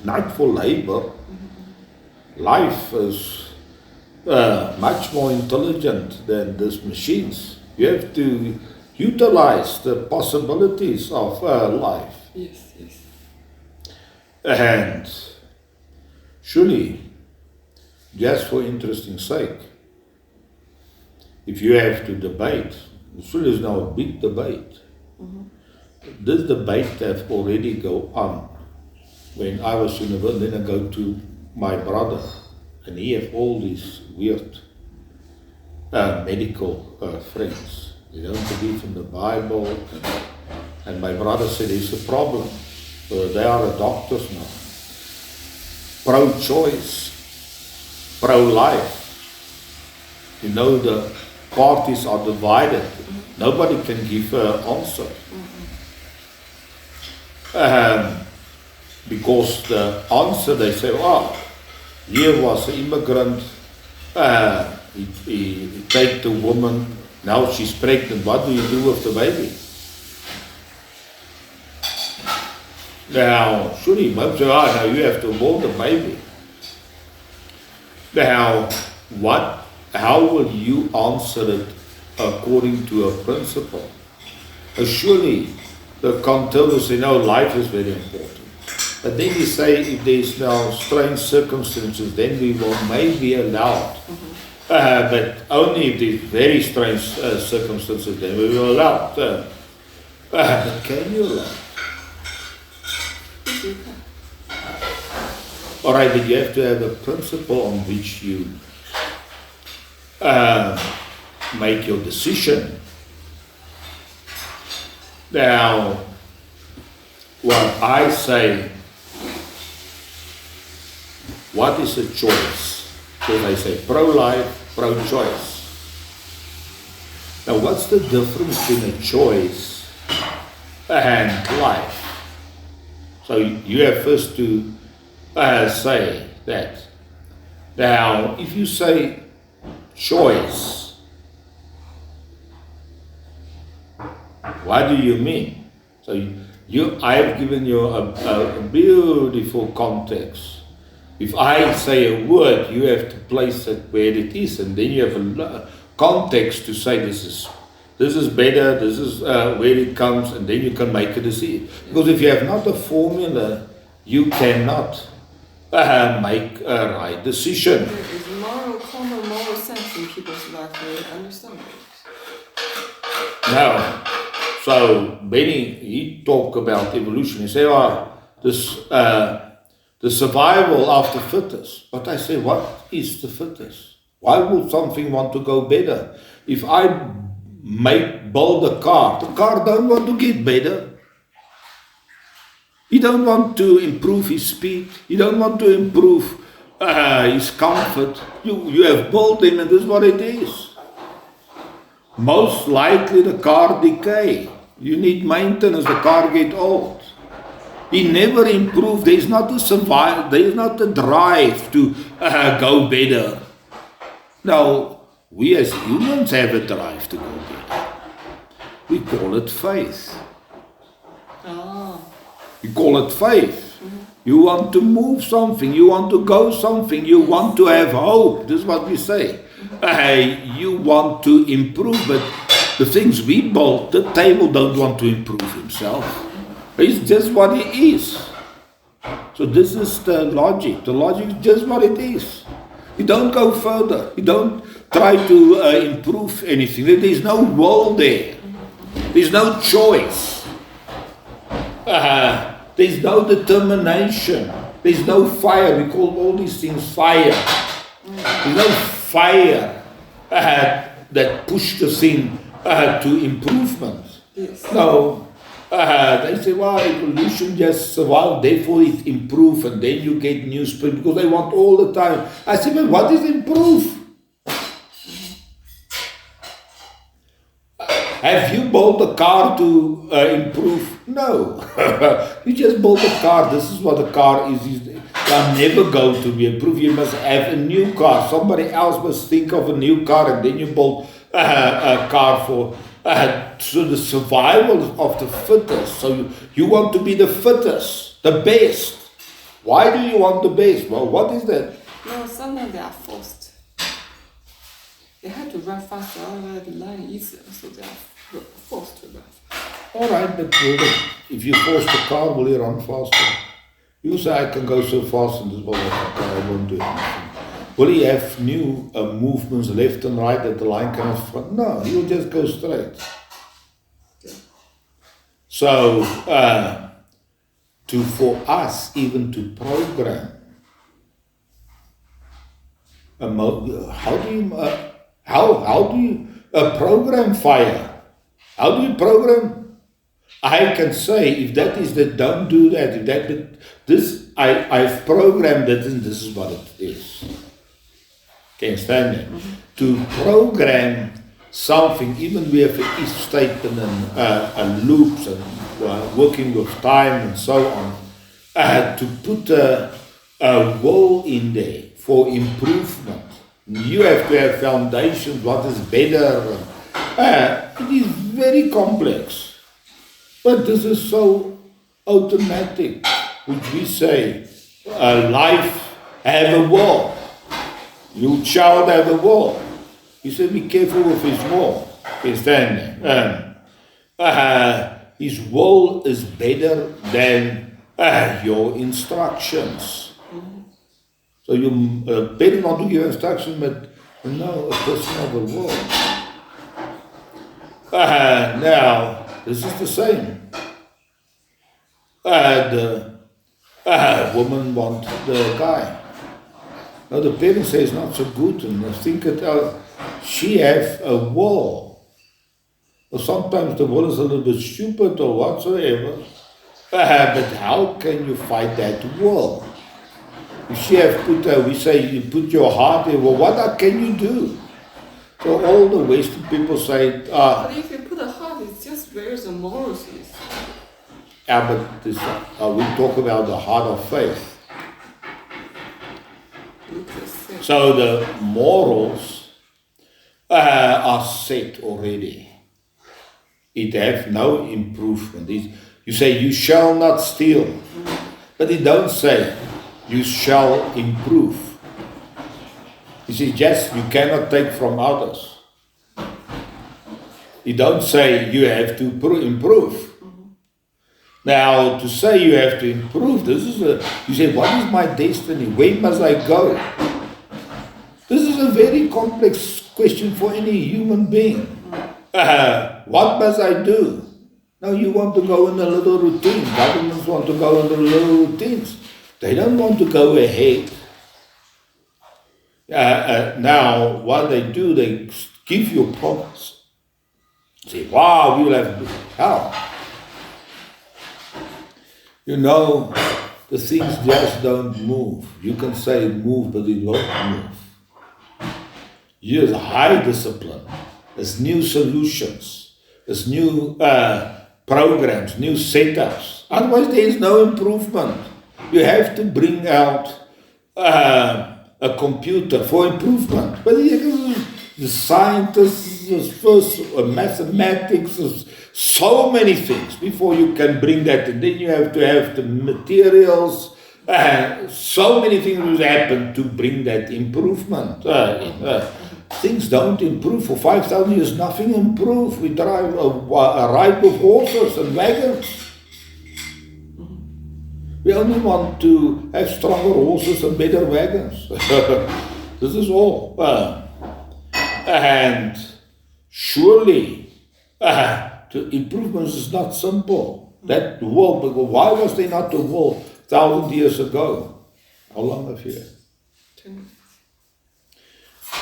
not for labor. Life is much more intelligent than these machines. You have to utilize the possibilities of life. Yes, yes. And surely, just for interesting sake, if you have to debate, surely it's now a big debate. This debate have already go on. When I was in the world, then I go to my brother, and he have all these weird medical friends. They don't believe in the Bible, and my brother said there's a problem. They are doctors now. Pro-choice, pro-life. You know, the parties are divided. Nobody can give an answer. Because the answer, they say, here was an immigrant, he take the woman, now she's pregnant, what do you do with the baby? Now, surely most say, now you have to abort the baby. Now, how will you answer it according to a principle? Surely the Cantor will say, no, life is very important. But then you say, if there's now strange circumstances, then we will maybe allow it. But only if there's very strange circumstances, then we will allow it. But can you allow it? All right, but you have to have a principle on which you make your decision. Now, what I say, what is a choice? So they say pro-life, pro-choice. Now, what's the difference between a choice and life? So you have first to say that. Now, if you say choice, what do you mean? So I have given you a beautiful context. If I say a word, you have to place it where it is, and then you have a context to say this is better, this is where it comes, and then you can make a decision. Because if you have not a formula, you cannot make a right decision. There is common moral sense in people's life, they understand it. Now, so Benny, he talk about evolution. He say, the survival of the fittest. But I say, what is the fittest? Why would something want to go better? If I build a car, the car don't want to get better. He don't want to improve his speed. He don't want to improve his comfort. You have built him, and this is what it is. Most likely the car decay. You need maintenance, the car get old. He never improved. There is not a survival, there is not a drive to go better. Now, we as humans have a drive to go better. We call it faith. We call it faith. You want to move something, you want to go something, you want to have hope. This is what we say. You want to improve, but the things we built, the table don't want to improve himself. It's just what it is. So this is the logic. The logic is just what it is. You don't go further. You don't try to improve anything. There's no will there. There's no choice. There's no determination. There's no fire. We call all these things fire. There's no fire that pushed the thing to improvement. Yes. No. They say, well, evolution just survived, therefore it improved, and then you get new spring, because they want all the time. I say, well, what is improve? Have you built a car to improve? No. You just built a car. This is what a car is. They are never going to be improved. You must have a new car. Somebody else must think of a new car, and then you build a car for... so the survival of the fittest. So you want to be the fittest, the best. Why do you want the best? Well, what is that? No, sometimes they are forced. They have to run faster, otherwise the line is easier, so they are forced to run. All right, but if you force the car, will you run faster? You say, I can go so fast in this world, I won't do anything. Will he have new movements left and right that the line cannot follow? No, he will just go straight. Yeah. So, for us even to program, how do you program fire? How do you program? I can say, if that is that, don't do that. If that, this, I've programmed it, and this is what it is. Can you stand it? Mm-hmm. To program something, even we have an if statement and loops and working with time and so on, to put a wall in there for improvement. You have to have foundations, what is better. It is very complex. But this is so automatic, which we say, life have a wall. Your child have a wall. He said, be careful with his wall. He's standing. His wall is better than your instructions. So you better not to give instructions, but no, a person have a wall. Now, this is the same. The woman wants the guy. Now the parents say it's not so good, and I think that she has a wall. Or sometimes the wall is a little bit stupid or whatsoever. But how can you fight that wall? If she has put, we say, you put your heart in, well, what can you do? So all the Western people say, but if you put a heart, it's just where the morals is. Yeah, but this, we talk about the heart of faith. So the morals are set already. It have no improvement. You say, you shall not steal. But it don't say, you shall improve. You see, just you cannot take from others. You don't say you have to improve. Now, to say you have to improve, you say, what is my destiny? Where must I go? This is a very complex question for any human being. What must I do? Now you want to go in a little routine. Governments want to go in the little routines. They don't want to go ahead. Now, what they do, they give you a promise. Say, wow, we will have help. You know, the things just don't move. You can say move, but it won't move. There's high discipline. There's new solutions. There's new programs, new setups. Otherwise, there is no improvement. You have to bring out a computer for improvement. But the scientists, mathematics, so many things before you can bring that. And then you have to have the materials. So many things will happen to bring that improvement. Things don't improve. For 5,000 years, nothing improved. We drive a ride with horses and wagons. We only want to have stronger horses and better wagons. This is all. And surely, the improvements is not simple. That wall, why was there not a wall 1,000 years ago? How long have you? 2 minutes.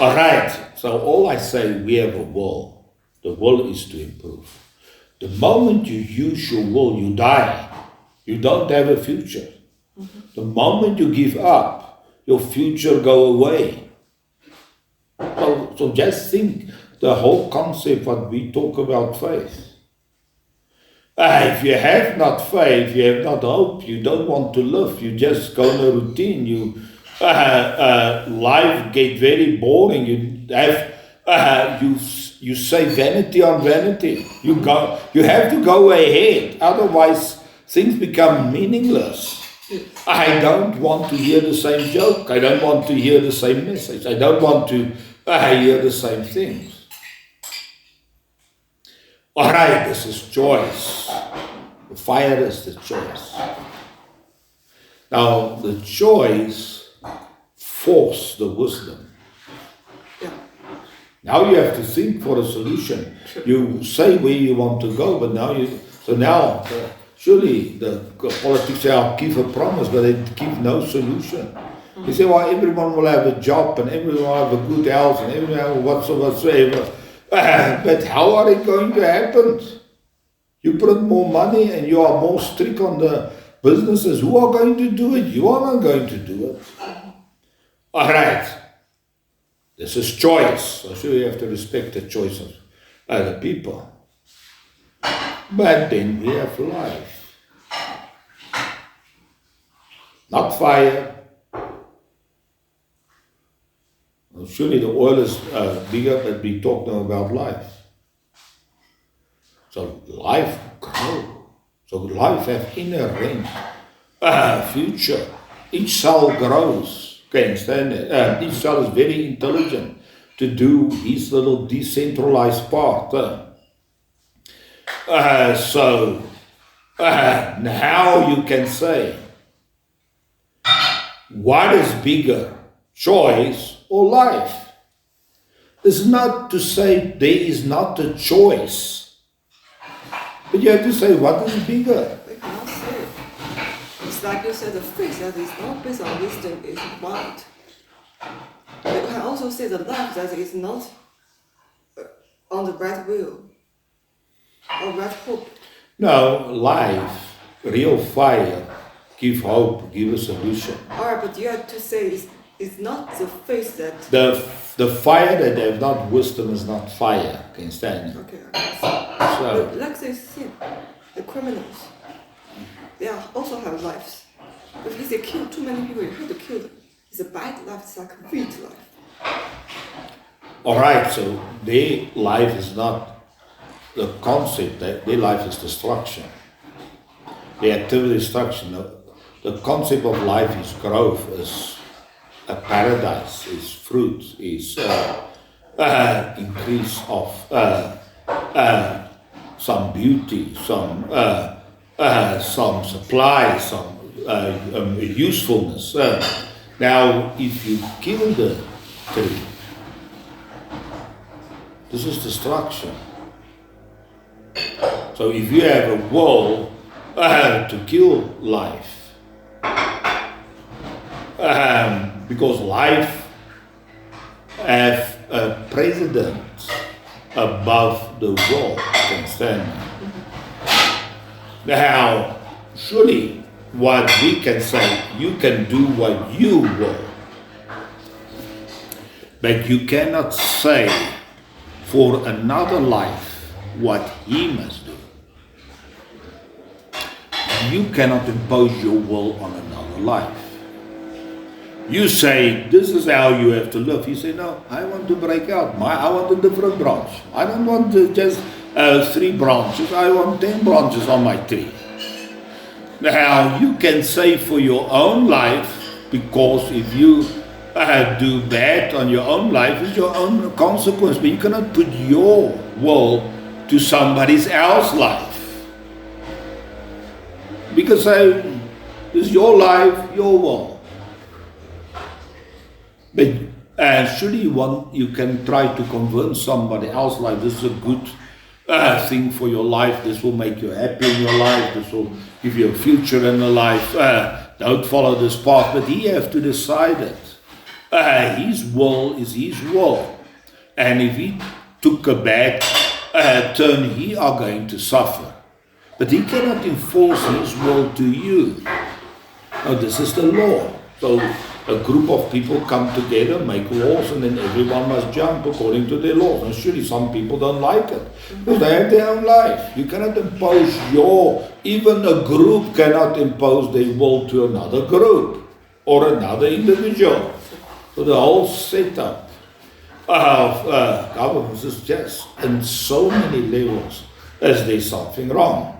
All right. So all I say, we have a will. The will is to improve. The moment you use your will, you die. You don't have a future. Mm-hmm. The moment you give up, your future go away. So just think the whole concept what we talk about faith. If you have not faith, you have not hope, you don't want to live, you just go in a routine, life get very boring, you say vanity on vanity. You have to go ahead, otherwise things become meaningless. Yes. I don't want to hear the same joke. I don't want to hear the same message. I don't want to hear the same things. All right, this is choice. The fire is the choice. Now, the choice forces the wisdom. Yeah. Now you have to think for a solution. You say where you want to go, but now surely the politics say, I'll give a promise, but they give no solution. You say, well, everyone will have a job and everyone will have a good health and everyone will have whatsoever. But how are it going to happen? You put more money and you are more strict on the businesses. Who are going to do it? You are not going to do it. All right. This is choice. So sure you have to respect the choice of other people. But then we have life. Not fire. Well, surely the oil is bigger, but we talk now about life. So life grows. So life has inherent future. Each cell grows. Okay, understand it? Each cell is very intelligent to do his little decentralized part. So now you can say, what is bigger, choice or life? It's not to say there is not a choice, but you have to say what is bigger. We cannot say it. It's like you said, the faith that is not based on wisdom is blind. But you can also say the life that is not on the right will or right hope. No, life, real fire, give hope, give a solution. Alright, but you have to say it's not the faith that. The fire that they have not wisdom is not fire. Can you stand? Okay. So, But like they said, the criminals, they also have lives. But if they kill too many people, you have to kill them. It's a bad life, it's like a weak life. all right, so their life is not the concept, that their life is destruction. The activity is destruction. The concept of life is growth, is a paradise, is fruit, is increase of some beauty, some supply, some usefulness. Now, if you kill the tree, this is destruction. So if you have a will to kill life, because life have a president above the will, can stand. Now, surely what we can say, you can do what you will, but you cannot say for another life what he must do. You cannot impose your will on another life. You say, this is how you have to live. You say, no, I want to break out. I want a different branch. I don't want just 3 branches. I want 10 branches on my tree. Now, you can say for your own life, because if you do bad on your own life, it's your own consequence. But you cannot put your will to somebody else's life. Because it's your life, your will. But surely you can try to convince somebody else, like this is a good thing for your life, this will make you happy in your life, this will give you a future in the life, don't follow this path, but he has to decide it. His will is his will. And if he took a bad turn, he are going to suffer. But he cannot enforce his will to you. Now, this is the law. So a group of people come together, make laws, and then everyone must jump according to their laws. And surely some people don't like it, because they have their own life. You cannot impose even a group cannot impose their will to another group or another individual. So the whole setup of governments is just in so many levels as there's something wrong.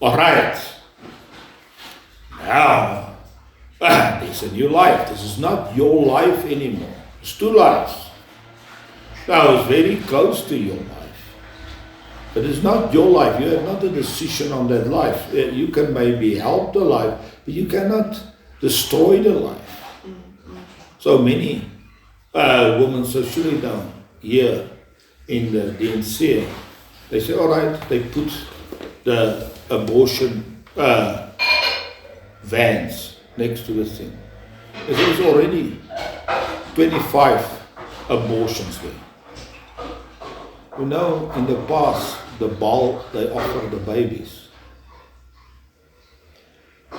All right. Now, there's a new life. This is not your life anymore. It's two lives. Now, it's very close to your life. But it's not your life. You have not a decision on that life. You can maybe help the life, but you cannot destroy the life. So many women so surely down here in the DNC, they say, all right, they put the abortion vans next to the thing. There's already 25 abortions there. You know, in the past, the ball, they offer the babies.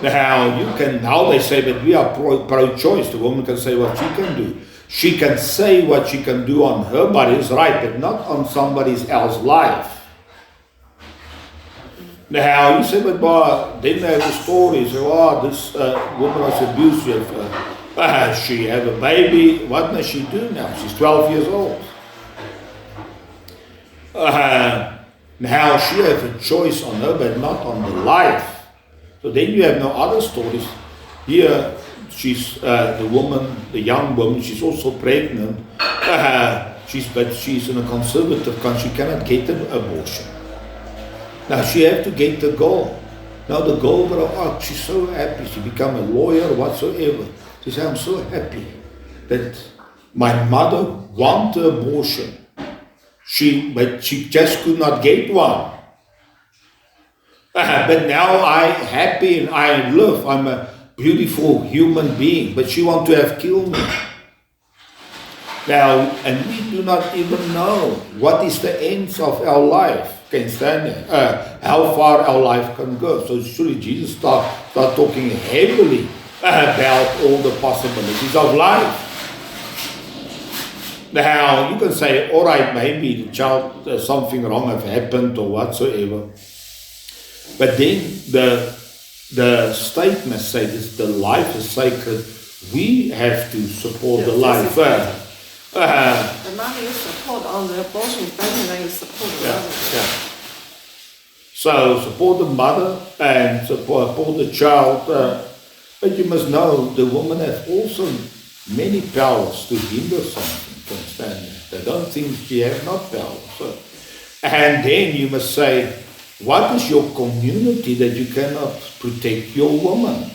Now they say, but we are pro-choice. The woman can say what she can do. She can say what she can do on her body is right, but not on somebody else's life. Now you say, but then they have a story. Say, oh, this woman was abusive. She had a baby. What does she do now? She's 12 years old. Now she has a choice on her, but not on the life. So then you have no other stories. Here, she's the woman, the young woman. She's also pregnant. But she's in a conservative country. She cannot get an abortion. Now she have to get the girl. Now the girl grow up. She's so happy. She become a lawyer, whatsoever. She said, I'm so happy that my mother want the abortion. But she just could not get one. But now I'm happy and I live. I'm a beautiful human being. But she want to have killed me. Now, and we do not even know what is the ends of our life. Can stand there. How far our life can go. So surely Jesus start talking heavily about all the possibilities of life. Now, you can say, all right, maybe the child, something wrong have happened or whatsoever. But then the state must say this, the life is sacred. We have to support the life. The money you support on the abortion is better than you support the mother. Yeah. So support the mother and support the child. But you must know the woman has also many powers to hinder something. They don't think she has not power. So, and then you must say, what is your community that you cannot protect your woman?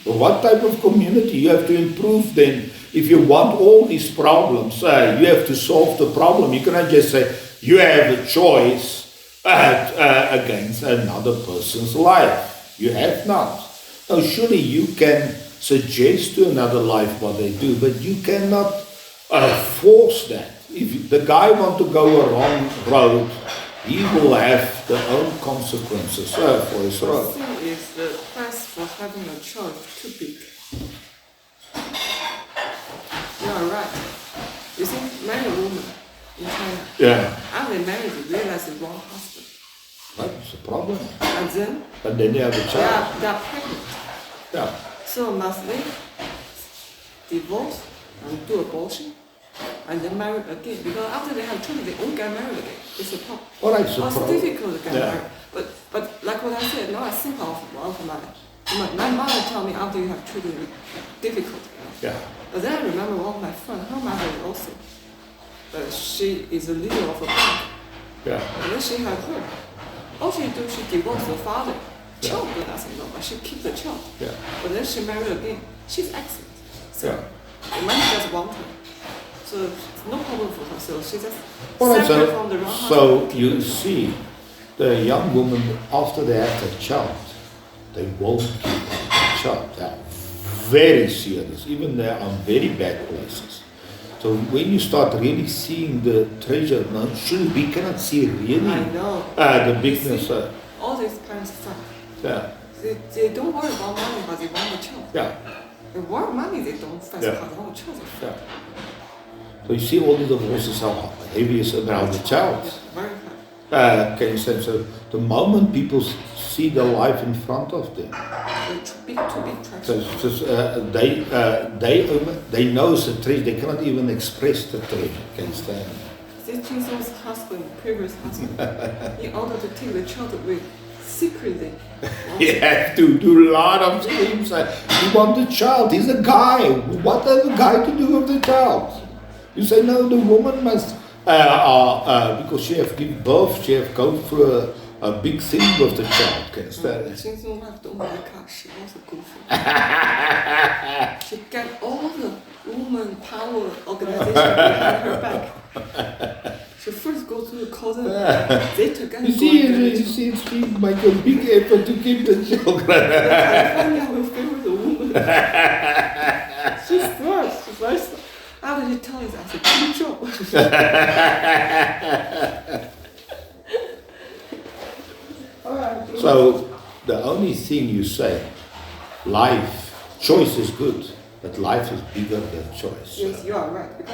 What type of community you have to improve then? If you want all these problems, you have to solve the problem. You cannot just say, you have a choice against another person's life. You have not. Now surely you can suggest to another life what they do, but you cannot force that. If the guy wants to go a wrong road, he will have the own consequences for his road. The thing is, the price for having a child is too big. You are right. You see, many women in China, after they marry, they realize they want a husband. That's the problem. And then? But then they have a child. They are pregnant. Yeah. So must they divorce and do abortion? And then marry again, because after they have children, they won't get married again. It's a problem. All right, so it's difficult to get married. But like what I said, now I think of my mother told me after you have children, it's difficult. Yeah. But then I remember one of my friends, her mother is also, she is a leader of a bank. Yeah. And then she had her. All she do, she divorced the father. Child doesn't know, but she keeps the child. Yeah. But then she married again. She's excellent. So the man just want her. So it's no problem for her. So she just separate from the wrong husband. So you see, the young woman, after they have a child, they won't keep the child. They are very serious. Even they are on very bad places. So when you start really seeing the treasure, now surely we cannot see really the bigness. All these parents fight. Yeah. They don't worry about money, but they want a child. Yeah. They want money, they don't fight because they want a child. Yeah. So you see all the divorces are heaviest about the child. Very hard. Can you say so? The moment people see the life in front of them, too big treasure. They know it's a treasure. They cannot even express the treasure. Can you stand? This Jesus' husband, previous husband, in order to take the child away, secretly. You have to do a lot of things. You want the child. He's a guy. What has the guy to do with the child? You say no. The woman must, because she have give birth. She have go through a big thing with the child. Can you stand it? Since no one don't like her, she also go for She got all the woman power organization behind her back. She first go to the cousin. They took You see, she make a big effort to keep the children. California will favor the woman. She's first. She's first. After she tells us, I said, good job. So the only thing you say, choice is good, but life is bigger than choice. Yes, you are right.